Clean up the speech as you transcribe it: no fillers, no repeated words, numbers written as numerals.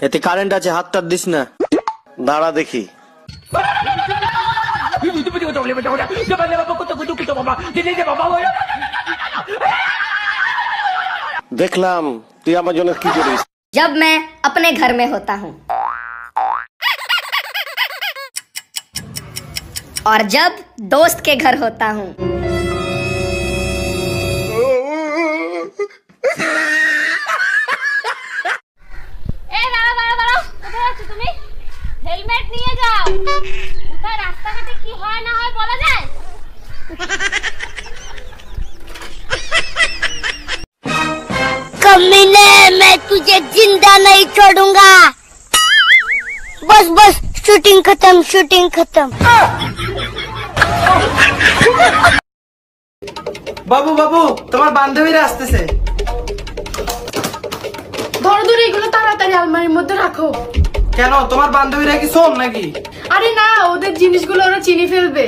এতে কারেন্ট আছে, হাত টাত দিস না। দাঁড়া দেখি। দেখলাম তুই আমার জন্য কি করিস। जब मैं अपने घर में होता हूँ और जब दोस्त के घर होता हूँ। তুমি হেলমেট নিয়ে যাও, কোথায় রাস্তাঘাটে কি হয় না হয় বলা যায়। कमीने, मैं तुझे जिंदा नहीं छोड़ूंगा। बस बस, शूटिंग खत्म, शूटिंग खत्म। বাবু বাবু, তোমার বান্ধবীরা আসতেছে। ধরো ধরো, এগুলো তাড়াতাড়ি আলমারির মধ্যে রাখো। কেন, তোমার বান্ধবীরা কি শোন নাকি? আরে না, ওদের জিনিসগুলো ওরা চিনি ফেলবে।